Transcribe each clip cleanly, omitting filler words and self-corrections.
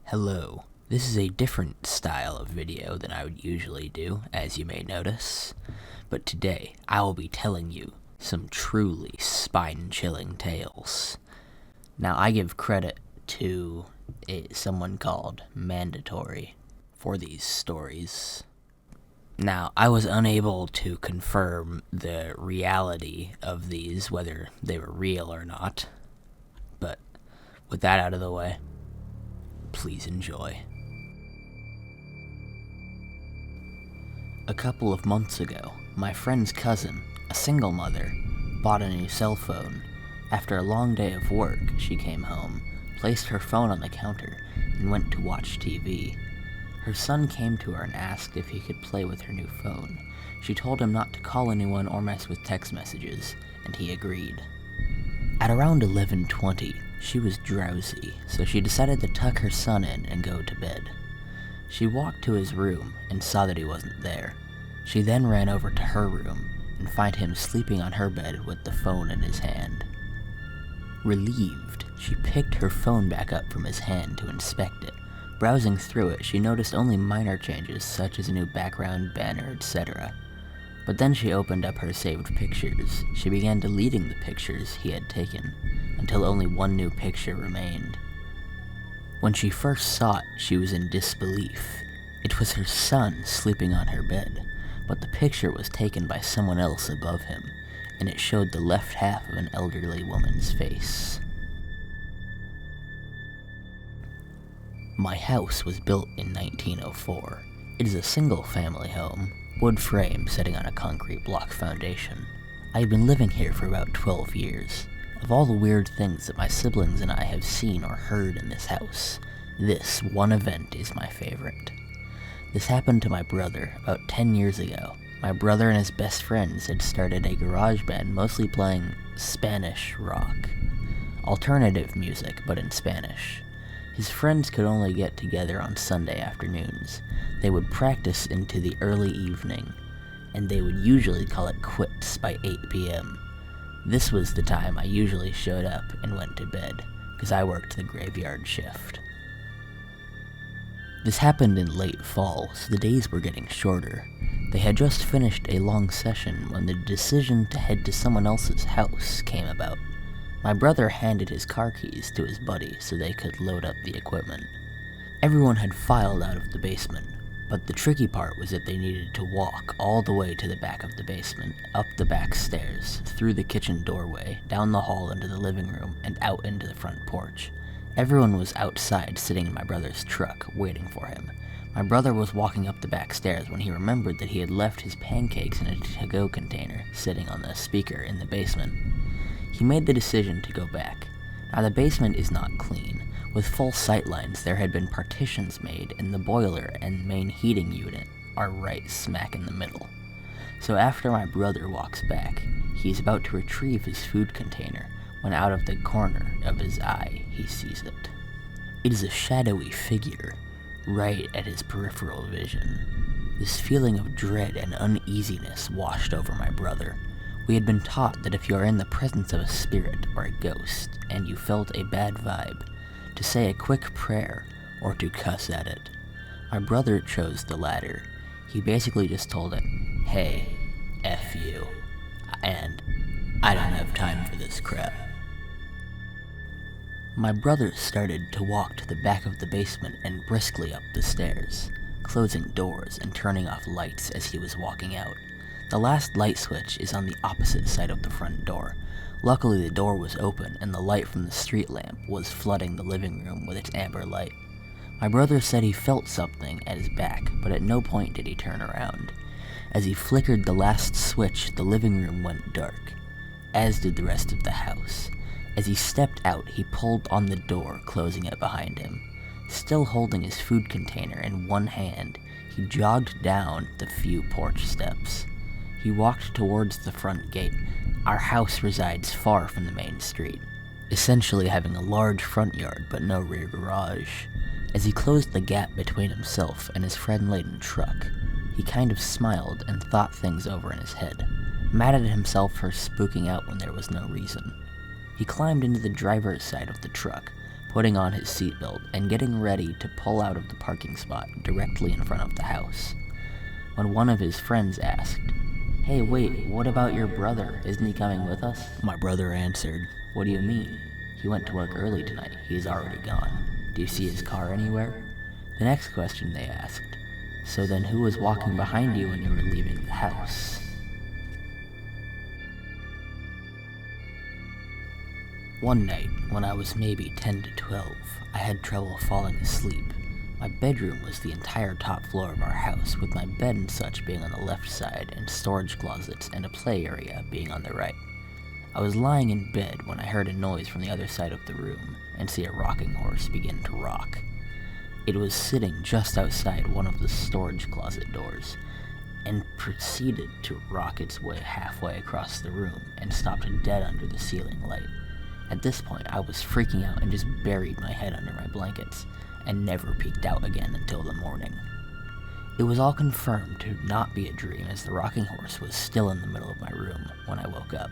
Hello. This is a different style of video than I would usually do, as you may notice. But today, I will be telling you some truly spine-chilling tales. Now, I give credit to someone called Mandatory for these stories. Now, I was unable to confirm the reality of these, whether they were real or not. But with that out of the way, please enjoy. A couple of months ago, my friend's cousin, a single mother, bought a new cell phone. After a long day of work, she came home, placed her phone on the counter, and went to watch TV. Her son came to her and asked if he could play with her new phone. She told him not to call anyone or mess with text messages, and he agreed. At around 11:20, she was drowsy, so she decided to tuck her son in and go to bed. She walked to his room and saw that he wasn't there. She then ran over to her room and found him sleeping on her bed with the phone in his hand. Relieved, she picked her phone back up from his hand to inspect it. Browsing through it, she noticed only minor changes such as a new background, banner, etc. But then she opened up her saved pictures. She began deleting the pictures he had taken, until only one new picture remained. When she first saw it, she was in disbelief. It was her son sleeping on her bed, but the picture was taken by someone else above him, and it showed the left half of an elderly woman's face. My house was built in 1904. It is a single-family home, wood frame sitting on a concrete block foundation. I have been living here for about 12 years. Of all the weird things that my siblings and I have seen or heard in this house, this one event is my favorite. This happened to my brother about 10 years ago. My brother and his best friends had started a garage band mostly playing Spanish rock. Alternative music, but in Spanish. His friends could only get together on Sunday afternoons. They would practice into the early evening, and they would usually call it quits by 8 p.m. This was the time I usually showed up and went to bed, because I worked the graveyard shift. This happened in late fall, so the days were getting shorter. They had just finished a long session when the decision to head to someone else's house came about. My brother handed his car keys to his buddy so they could load up the equipment. Everyone had filed out of the basement, but the tricky part was that they needed to walk all the way to the back of the basement, up the back stairs, through the kitchen doorway, down the hall into the living room, and out into the front porch. Everyone was outside sitting in my brother's truck, waiting for him. My brother was walking up the back stairs when he remembered that he had left his pancakes in a to-go container sitting on the speaker in the basement. He made the decision to go back. Now the basement is not clean. With full sightlines, there had been partitions made, and the boiler and main heating unit are right smack in the middle. So after my brother walks back, he is about to retrieve his food container, when out of the corner of his eye, he sees it. It is a shadowy figure, right at his peripheral vision. This feeling of dread and uneasiness washed over my brother. We had been taught that if you are in the presence of a spirit or a ghost, and you felt a bad vibe, to say a quick prayer, or to cuss at it. My brother chose the latter. He basically just told it, "Hey, F you," and "I don't have time for this crap." My brother started to walk to the back of the basement and briskly up the stairs, closing doors and turning off lights as he was walking out. The last light switch is on the opposite side of the front door. Luckily, the door was open and the light from the street lamp was flooding the living room with its amber light. My brother said he felt something at his back, but at no point did he turn around. As he flickered the last switch, the living room went dark, as did the rest of the house. As he stepped out, he pulled on the door, closing it behind him. Still holding his food container in one hand, he jogged down the few porch steps. He walked towards the front gate. Our house resides far from the main street, essentially having a large front yard but no rear garage. As he closed the gap between himself and his friend-laden truck, he kind of smiled and thought things over in his head, mad at himself for spooking out when there was no reason. He climbed into the driver's side of the truck, putting on his seatbelt and getting ready to pull out of the parking spot directly in front of the house, when one of his friends asked, "Hey, wait, what about your brother? Isn't he coming with us?" My brother answered, "What do you mean? He went to work early tonight. He's already gone. Do you see his car anywhere?" The next question they asked, "So then who was walking behind you when you were leaving the house?" One night, when I was maybe 10 to 12, I had trouble falling asleep. My bedroom was the entire top floor of our house, with my bed and such being on the left side, and storage closets and a play area being on the right. I was lying in bed when I heard a noise from the other side of the room, and see a rocking horse begin to rock. It was sitting just outside one of the storage closet doors, and proceeded to rock its way halfway across the room, and stopped dead under the ceiling light. At this point, I was freaking out and just buried my head under my blankets, and never peeked out again until the morning. It was all confirmed to not be a dream, as the rocking horse was still in the middle of my room when I woke up.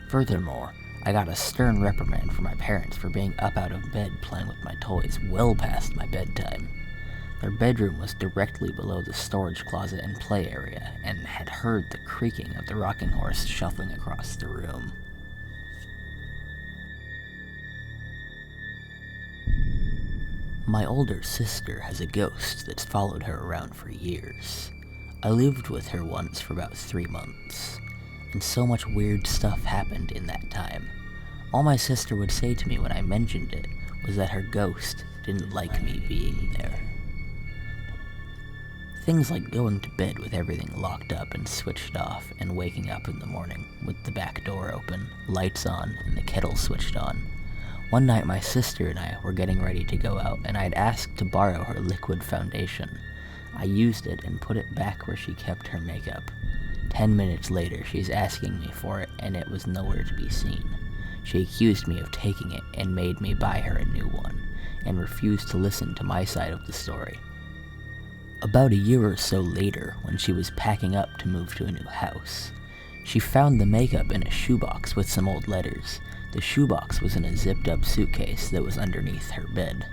Furthermore, I got a stern reprimand from my parents for being up out of bed playing with my toys well past my bedtime. Their bedroom was directly below the storage closet and play area, and had heard the creaking of the rocking horse shuffling across the room. My older sister has a ghost that's followed her around for years. I lived with her once for about 3 months, and so much weird stuff happened in that time. All my sister would say to me when I mentioned it was that her ghost didn't like me being there. Things like going to bed with everything locked up and switched off, and waking up in the morning with the back door open, lights on, and the kettle switched on. One night my sister and I were getting ready to go out, and I'd asked to borrow her liquid foundation. I used it and put it back where she kept her makeup. 10 minutes later, she's asking me for it, and it was nowhere to be seen. She accused me of taking it and made me buy her a new one, and refused to listen to my side of the story. About a year or so later, when she was packing up to move to a new house, she found the makeup in a shoebox with some old letters. The shoebox was in a zipped-up suitcase that was underneath her bed.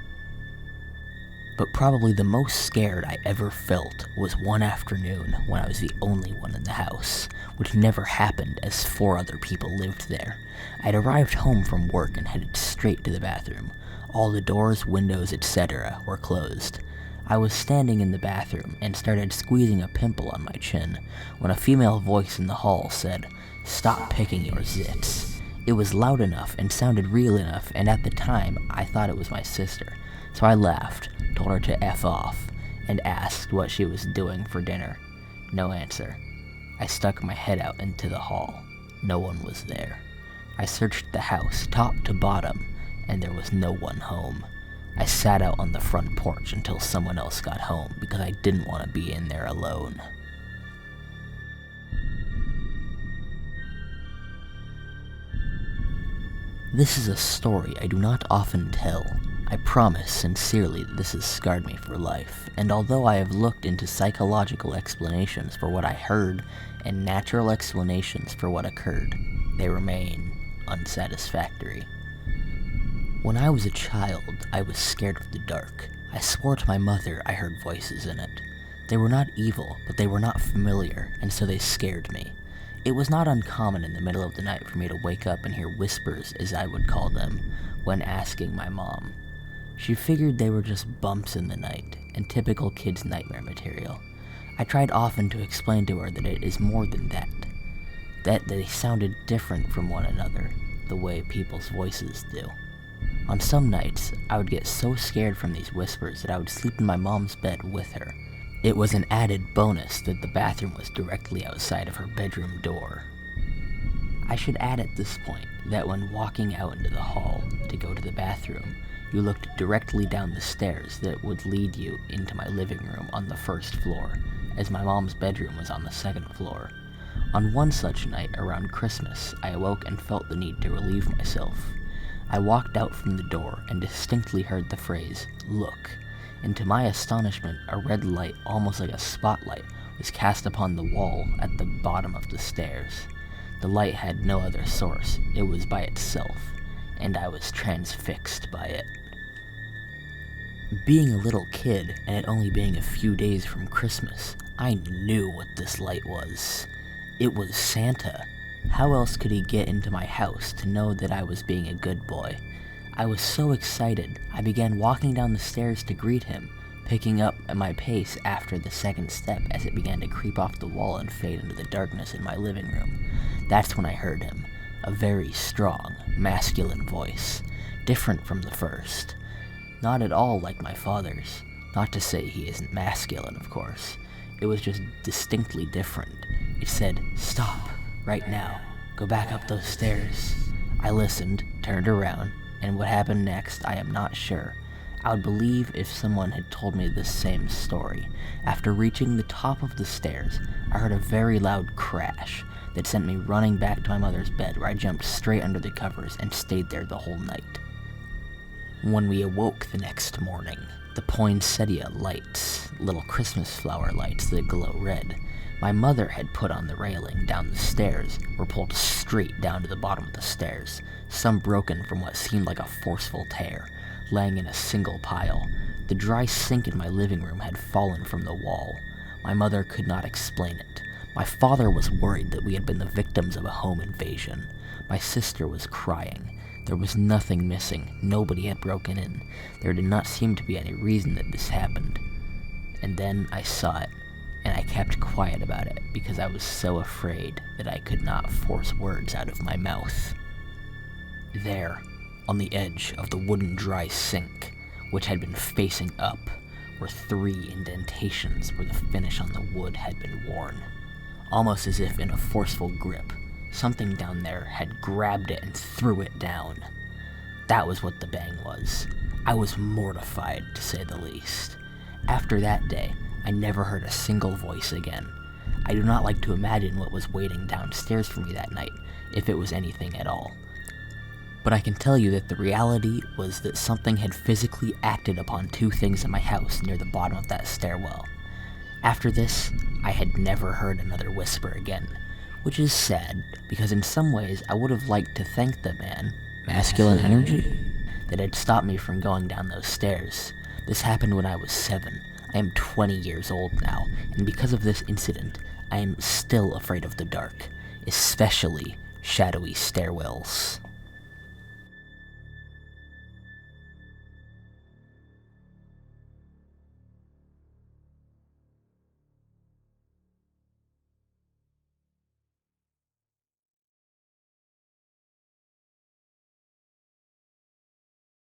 But probably the most scared I ever felt was one afternoon when I was the only one in the house, which never happened as 4 other people lived there. I'd arrived home from work and headed straight to the bathroom. All the doors, windows, etc. were closed. I was standing in the bathroom and started squeezing a pimple on my chin when a female voice in the hall said, "Stop picking your zits." It was loud enough and sounded real enough, and at the time, I thought it was my sister. So I laughed, told her to F off, and asked what she was doing for dinner. No answer. I stuck my head out into the hall. No one was there. I searched the house, top to bottom, and there was no one home. I sat out on the front porch until someone else got home, because I didn't want to be in there alone. This is a story I do not often tell. I promise sincerely that this has scarred me for life, and although I have looked into psychological explanations for what I heard and natural explanations for what occurred, they remain unsatisfactory. When I was a child, I was scared of the dark. I swore to my mother I heard voices in it. They were not evil, but they were not familiar, and so they scared me. It was not uncommon in the middle of the night for me to wake up and hear whispers, as I would call them, when asking my mom. She figured they were just bumps in the night, and typical kid's nightmare material. I tried often to explain to her that it is more than that they sounded different from one another, the way people's voices do. On some nights, I would get so scared from these whispers that I would sleep in my mom's bed with her. It was an added bonus that the bathroom was directly outside of her bedroom door. I should add at this point that when walking out into the hall to go to the bathroom, you looked directly down the stairs that would lead you into my living room on the 1st floor, as my mom's bedroom was on the 2nd floor. On one such night around Christmas, I awoke and felt the need to relieve myself. I walked out from the door and distinctly heard the phrase, "Look," and to my astonishment, a red light, almost like a spotlight, was cast upon the wall at the bottom of the stairs. The light had no other source, it was by itself, and I was transfixed by it. Being a little kid, and it only being a few days from Christmas, I knew what this light was. It was Santa. How else could he get into my house to know that I was being a good boy? I was so excited, I began walking down the stairs to greet him, picking up at my pace after the second step as it began to creep off the wall and fade into the darkness in my living room. That's when I heard him. A very strong, masculine voice, different from the first. Not at all like my father's. Not to say he isn't masculine, of course. It was just distinctly different. It said, "Stop, right now. Go back up those stairs." I listened, turned around, and what happened next, I am not sure. I would believe if someone had told me this same story. After reaching the top of the stairs, I heard a very loud crash that sent me running back to my mother's bed, where I jumped straight under the covers and stayed there the whole night. When we awoke the next morning, the poinsettia lights, little Christmas flower lights that glow red, my mother had put on the railing down the stairs were pulled straight down to the bottom of the stairs, some broken from what seemed like a forceful tear, laying in a single pile. The dry sink in my living room had fallen from the wall. My mother could not explain it. My father was worried that we had been the victims of a home invasion. My sister was crying. There was nothing missing. Nobody had broken in. There did not seem to be any reason that this happened. And then I saw it, and I kept quiet about it because I was so afraid that I could not force words out of my mouth. There, on the edge of the wooden dry sink, which had been facing up, were 3 indentations where the finish on the wood had been worn. Almost as if in a forceful grip, something down there had grabbed it and threw it down. That was what the bang was. I was mortified, to say the least. After that day, I never heard a single voice again. I do not like to imagine what was waiting downstairs for me that night, if it was anything at all. But I can tell you that the reality was that something had physically acted upon 2 things in my house near the bottom of that stairwell. After this, I had never heard another whisper again, which is sad, because in some ways I would have liked to thank the man, masculine energy, that had stopped me from going down those stairs. This happened when I was 7. I am 20 years old now, and because of this incident, I am still afraid of the dark, especially shadowy stairwells.